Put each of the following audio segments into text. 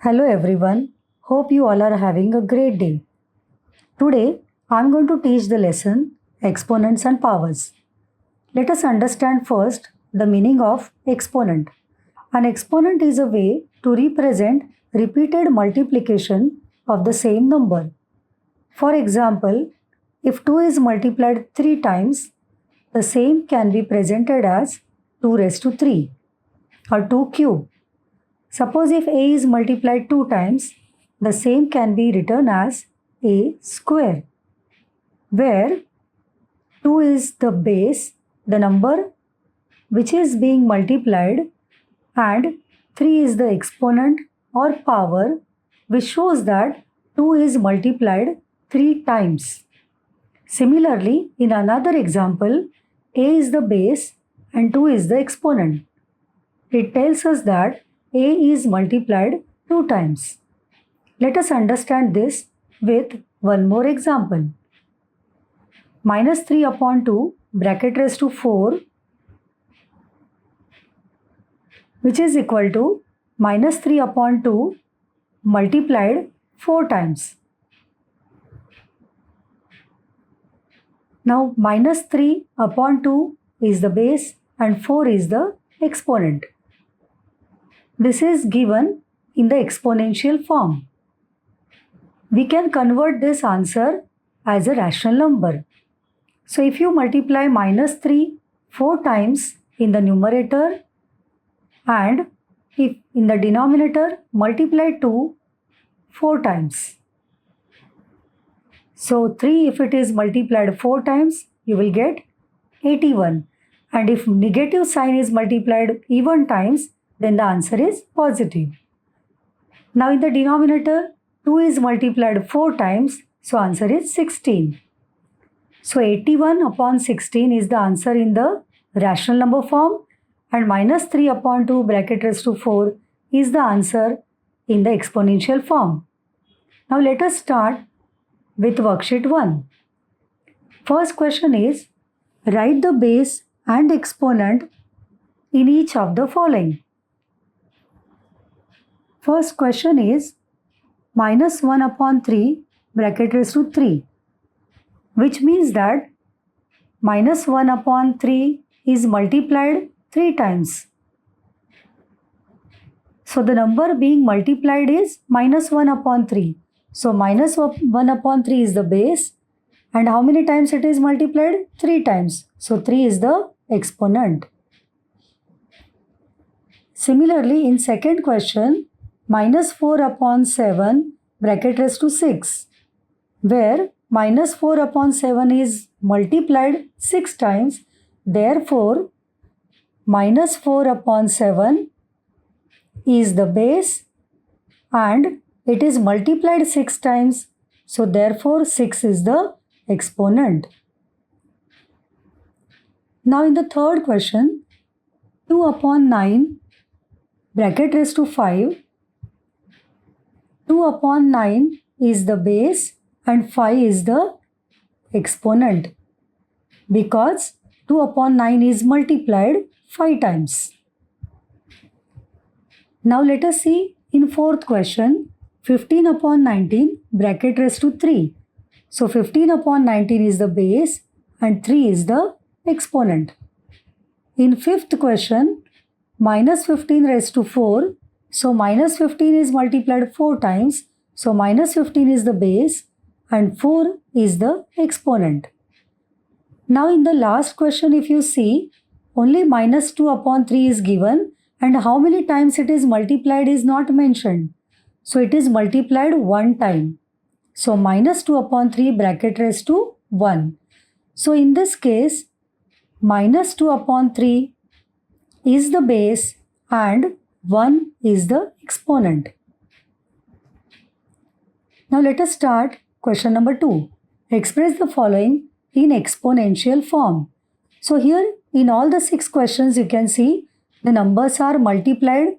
Hello everyone, hope you all are having a great day. Today I am going to teach the lesson Exponents and Powers. Let us understand first the meaning of exponent. An exponent is a way to represent repeated multiplication of the same number. For example, if 2 is multiplied 3 times, the same can be presented as 2 raised to 3 or 2 cube. Suppose if a is multiplied 2 times, the same can be written as a square, where 2 is the base, the number which is being multiplied, and 3 is the exponent or power which shows that 2 is multiplied 3 times. Similarly, in another example, a is the base and 2 is the exponent. It tells us that a is multiplied 2 times. Let us understand this with one more example. Minus 3 upon 2 bracket raised to 4, which is equal to minus 3 upon 2 multiplied 4 times. Now minus 3 upon 2 is the base and 4 is the exponent. This is given in the exponential form. We can convert this answer as a rational number. So if you multiply minus 3 4 times in the numerator and if in the denominator multiply 2 4 times. So 3 if it is multiplied 4 times, you will get 81. And if negative sign is multiplied even times, then the answer is positive. Now in the denominator, 2 is multiplied 4 times, so answer is 16. So 81 upon 16 is the answer in the rational number form, and minus 3 upon 2 bracket raised to 4 is the answer in the exponential form. Now let us start with worksheet 1. First question is, write the base and exponent in each of the following. First question is minus 1 upon 3 bracket raised to 3, which means that minus 1 upon 3 is multiplied 3 times. So the number being multiplied is minus 1 upon 3. So minus 1 upon 3 is the base, and how many times it is multiplied? 3 times. So 3 is the exponent. Similarly, in second question, minus 4 upon 7 bracket raised to 6, where minus 4 upon 7 is multiplied 6 times. Therefore, minus 4 upon 7 is the base and it is multiplied 6 times. So, therefore, 6 is the exponent. Now, in the third question, 2 upon 9 bracket raised to 5, 2 upon 9 is the base and 5 is the exponent because 2 upon 9 is multiplied 5 times. Now let us see in fourth question, 15 upon 19 bracket raised to 3. So 15 upon 19 is the base and 3 is the exponent. In fifth question, minus 15 raised to 4. So minus 15 is multiplied 4 times. So minus 15 is the base and 4 is the exponent. Now in the last question, if you see, only minus 2 upon 3 is given and how many times it is multiplied is not mentioned. So it is multiplied 1 time. So minus 2 upon 3 bracket raised to 1. So in this case, minus 2 upon 3 is the base and 1 is the exponent. Now let us start question number 2. Express the following in exponential form. So here in all the 6 questions you can see the numbers are multiplied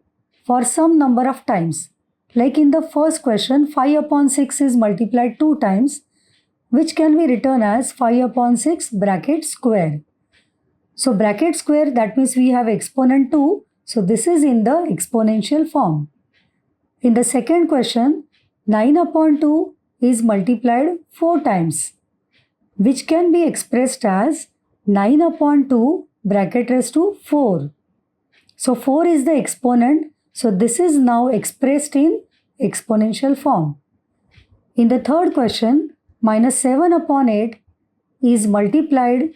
for some number of times. Like in the first question, 5 upon 6 is multiplied 2 times, which can be written as 5 upon 6 bracket square. So bracket square, that means we have exponent 2. So this is in the exponential form. In the second question, 9 upon 2 is multiplied 4 times, which can be expressed as 9 upon 2 bracket raised to 4. So 4 is the exponent. So this is now expressed in exponential form. In the third question, minus 7 upon 8 is multiplied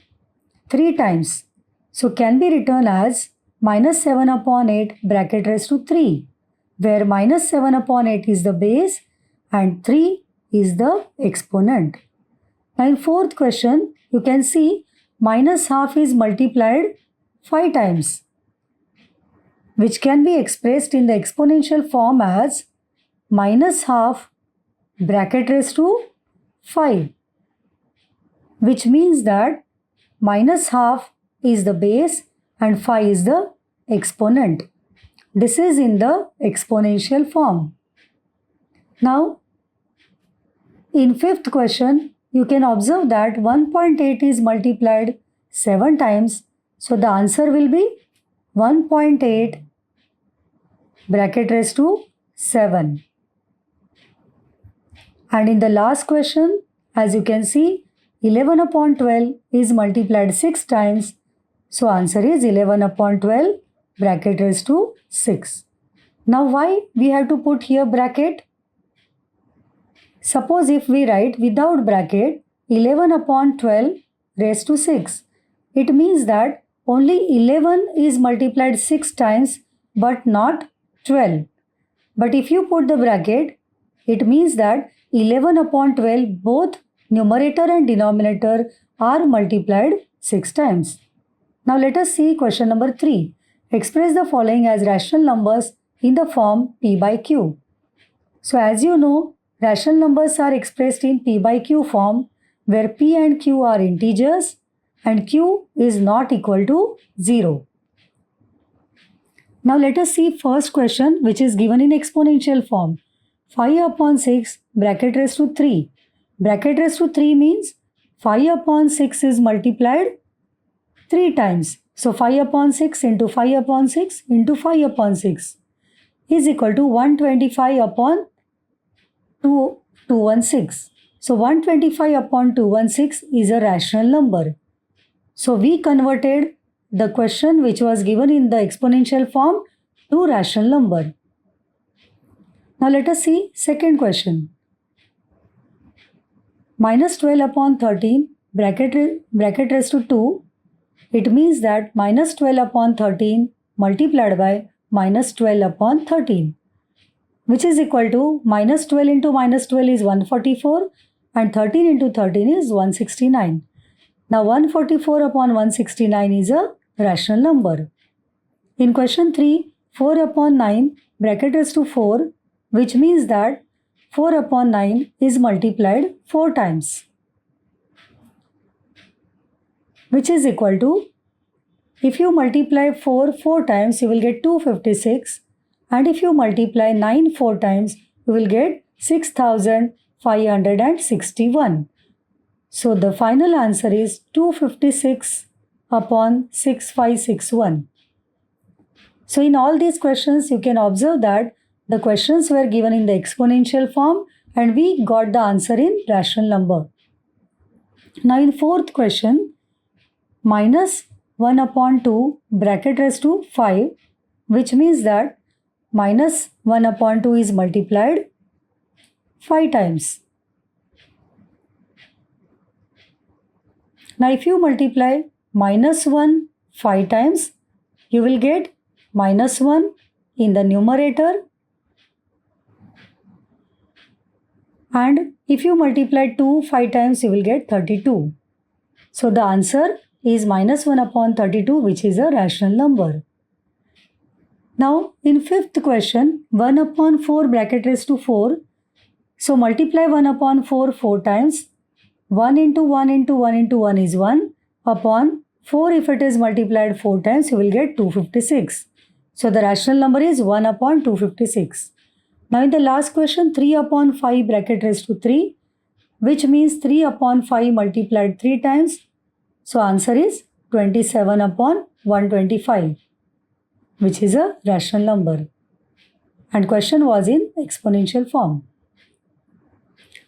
3 times. So can be written as minus 7 upon 8 bracket raised to 3, where minus 7 upon 8 is the base and 3 is the exponent. Now in fourth question, you can see minus half is multiplied 5 times, which can be expressed in the exponential form as minus half bracket raised to 5, which means that minus half is the base and 5 is the exponent. This is in the exponential form. Now, in fifth question, you can observe that 1.8 is multiplied 7 times. So the answer will be 1.8 bracket raised to 7. And in the last question, as you can see, 11 upon 12 is multiplied 6 times. So answer is 11 upon 12 bracket raised to 6. Now why we have to put here bracket? Suppose if we write without bracket 11 upon 12 raised to 6, it means that only 11 is multiplied 6 times but not 12. But if you put the bracket, it means that 11 upon 12 both numerator and denominator are multiplied 6 times. Now let us see question number 3. Express the following as rational numbers in the form p by q. So as you know, rational numbers are expressed in p by q form, where p and q are integers and q is not equal to 0. Now let us see first question, which is given in exponential form. 5 upon 6 bracket raised to 3. Bracket raised to 3 means 5 upon 6 is multiplied 3 times. So 5 upon 6 into 5 upon 6 into 5 upon 6 is equal to 125 upon 216. So 125 upon 216 is a rational number. So we converted the question which was given in the exponential form to rational number. Now let us see second question. Minus 12 upon 13 bracket raised to 2. It means that minus 12 upon 13 multiplied by minus 12 upon 13, which is equal to minus 12 into minus 12 is 144 and 13 into 13 is 169. Now 144 upon 169 is a rational number. In question 3, 4 upon 9 bracket raised to 4, which means that 4 upon 9 is multiplied 4 times, which is equal to, if you multiply 4 times, you will get 256, and if you multiply 9 4 times, you will get 6561. So the final answer is 256 upon 6561. So in all these questions, you can observe that the questions were given in the exponential form and we got the answer in rational number. Now in fourth question, minus 1 upon 2 bracket raised to 5, which means that minus 1 upon 2 is multiplied 5 times. Now if you multiply minus 1 5 times, you will get minus 1 in the numerator, and if you multiply 2 5 times, you will get 32. So the answer is minus 1 upon 32, which is a rational number. Now in fifth question, 1 upon 4 bracket raised to 4. So multiply 1 upon 4 4 times. 1 into 1 into 1 into 1 is 1 upon 4. If it is multiplied 4 times, you will get 256. So the rational number is 1 upon 256. Now in the last question, 3 upon 5 bracket raised to 3, which means 3 upon 5 multiplied 3 times. So answer is 27 upon 125, which is a rational number. and question was in exponential form.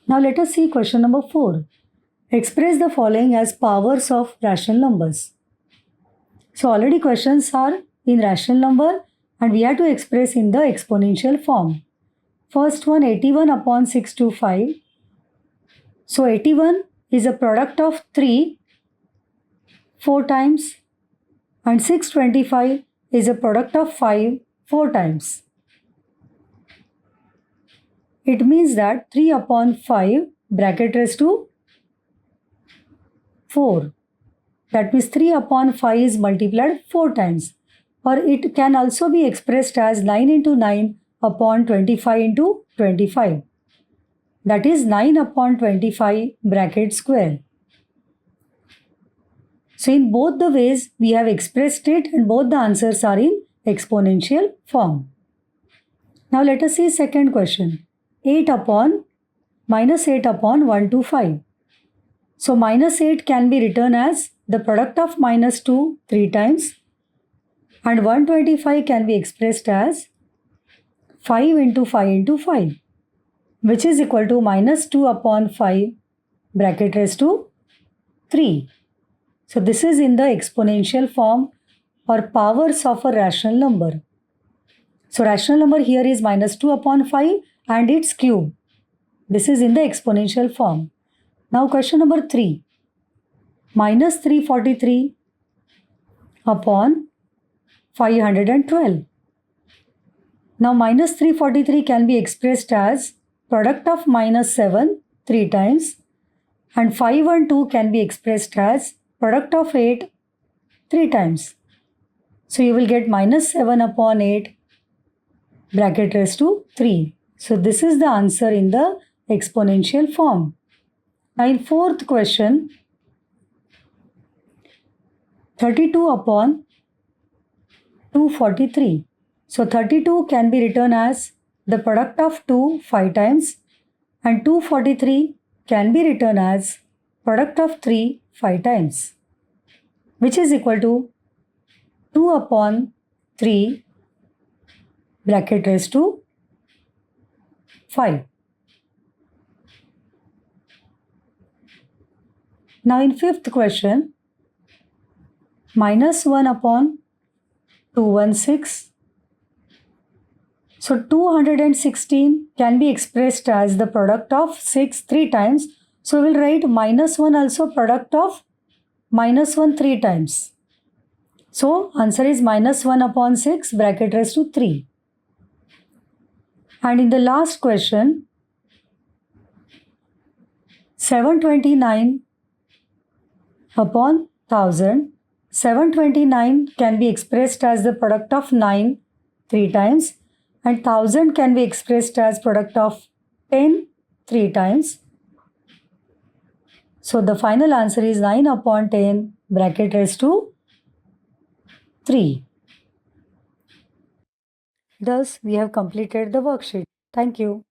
Now let us see question number 4. Express the following as powers of rational numbers. So already questions are in rational number and we have to express in the exponential form. First one, 81 upon 625. So 81 is a product of 3 4 times and 625 is a product of 5 4 times. It means that 3 upon 5 bracket raised to 4. That means 3 upon 5 is multiplied 4 times. Or it can also be expressed as 9 into 9 upon 25 into 25. That is 9 upon 25 bracket square. So in both the ways we have expressed it and both the answers are in exponential form. Now let us see second question. 8 upon minus 8 upon 125. So minus 8 can be written as the product of minus 2 3 times and 125 can be expressed as 5 into 5 into 5, which is equal to minus 2 upon 5 bracket raised to 3. So this is in the exponential form or powers of a rational number. So rational number here is minus 2 upon 5 and its cube. This is in the exponential form. Now question number 3. Minus 343 upon 512. Now minus 343 can be expressed as product of minus 7 3 times and 5 and 2 can be expressed as product of 8 3 times. So you will get minus 7 upon 8 bracket raised to 3. So this is the answer in the exponential form. Now in fourth question, 32 upon 243. So 32 can be written as the product of 2 5 times and 243 can be written as product of 3 5 times, which is equal to 2 upon 3 bracket raised to 5. Now in fifth question, minus 1 upon 216. So 216 can be expressed as the product of 6 3 times. So we will write minus 1 also product of minus 1 3 times. So answer is minus 1 upon 6 bracket raised to 3. And in the last question, 729 upon 1000. 729 can be expressed as the product of 9 3 times and 1000 can be expressed as product of 10 3 times. So the final answer is 9 upon 10 bracket raised to 3. Thus we have completed the worksheet. Thank you.